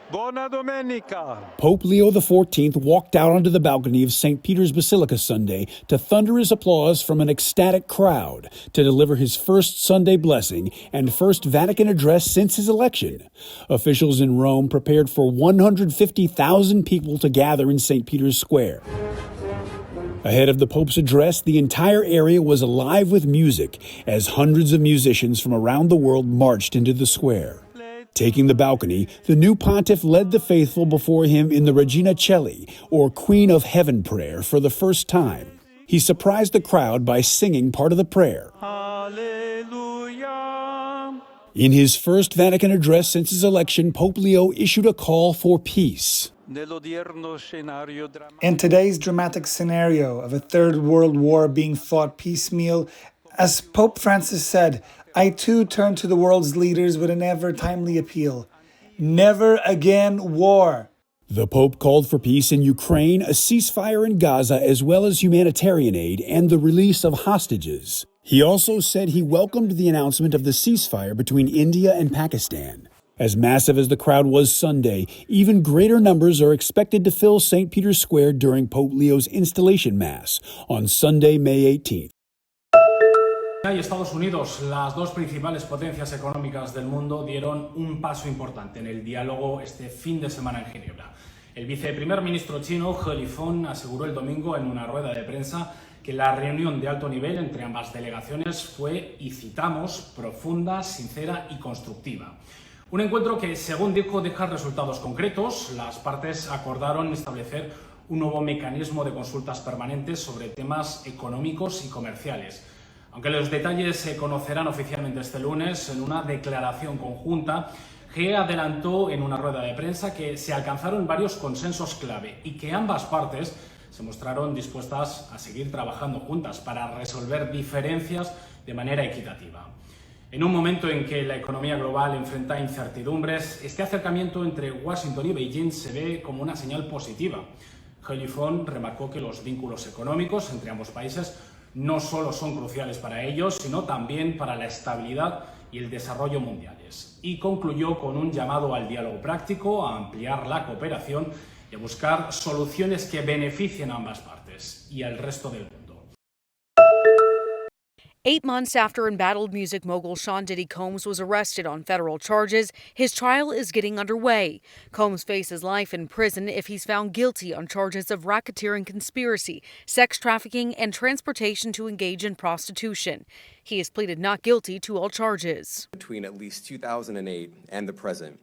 Buona domenica. Pope Leo XIV walked out onto the balcony of St. Peter's Basilica Sunday to thunderous applause from an ecstatic crowd to deliver his first Sunday blessing and first Vatican address since his election. Officials in Rome prepared for 150,000 people to gather in St. Peter's Square. Ahead of the Pope's address, the entire area was alive with music as hundreds of musicians from around the world marched into the square. Taking the balcony, the new pontiff led the faithful before him in the Regina Coeli, or Queen of Heaven prayer, for the first time. He surprised the crowd by singing part of the prayer. Hallelujah. In his first Vatican address since his election, Pope Leo issued a call for peace. In today's dramatic scenario of a third world war being fought piecemeal, as Pope Francis said, I too turn to the world's leaders with an ever-timely appeal. Never again war. The Pope called for peace in Ukraine, a ceasefire in Gaza, as well as humanitarian aid and the release of hostages. He also said he welcomed the announcement of the ceasefire between India and Pakistan. As massive as the crowd was Sunday, even greater numbers are expected to fill St. Peter's Square during Pope Leo's installation Mass on Sunday, May 18th. Y Estados Unidos, las dos principales potencias económicas del mundo, dieron un paso importante en el diálogo este fin de semana en Ginebra. El viceprimer ministro chino, He Lifeng, aseguró el domingo en una rueda de prensa que la reunión de alto nivel entre ambas delegaciones fue, y citamos, profunda, sincera y constructiva. Un encuentro que, según dijo, deja resultados concretos. Las partes acordaron establecer un nuevo mecanismo de consultas permanentes sobre temas económicos y comerciales. Aunque los detalles se conocerán oficialmente este lunes, en una declaración conjunta, He adelantó en una rueda de prensa que se alcanzaron varios consensos clave y que ambas partes se mostraron dispuestas a seguir trabajando juntas para resolver diferencias de manera equitativa. En un momento en que la economía global enfrenta incertidumbres, este acercamiento entre Washington y Beijing se ve como una señal positiva. He Lifeng remarcó que los vínculos económicos entre ambos países no solo son cruciales para ellos, sino también para la estabilidad y el desarrollo mundiales. Y concluyó con un llamado al diálogo práctico, a ampliar la cooperación y a buscar soluciones que beneficien a ambas partes y al resto del mundo. 8 months after embattled music mogul Sean Diddy Combs was arrested on federal charges, his trial is getting underway. Combs faces life in prison if he's found guilty on charges of racketeering conspiracy, sex trafficking, and transportation to engage in prostitution. He has pleaded not guilty to all charges. Between at least 2008 and the present,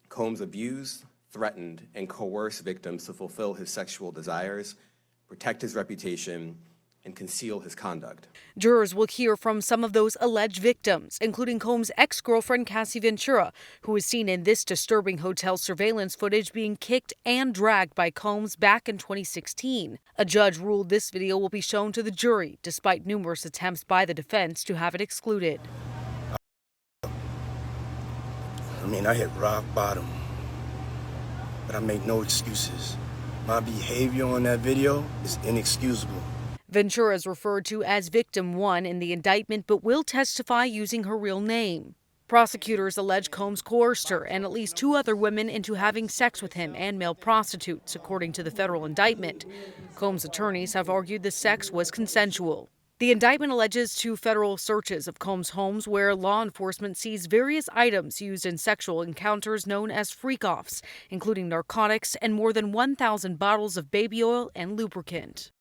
Combs abused, threatened, and coerced victims to fulfill his sexual desires, protect his reputation, and conceal his conduct. Jurors will hear from some of those alleged victims, including Combs' ex-girlfriend Cassie Ventura, who was seen in this disturbing hotel surveillance footage being kicked and dragged by Combs back in 2016. A judge ruled this video will be shown to the jury, despite numerous attempts by the defense to have it excluded. I hit rock bottom, but I make no excuses. My behavior on that video is inexcusable. Ventura is referred to as Victim 1 in the indictment, but will testify using her real name. Prosecutors allege Combs coerced her and at least 2 other women into having sex with him and male prostitutes, according to the federal indictment. Combs' attorneys have argued the sex was consensual. The indictment alleges 2 federal searches of Combs' homes where law enforcement seized various items used in sexual encounters known as freak-offs, including narcotics and more than 1,000 bottles of baby oil and lubricant.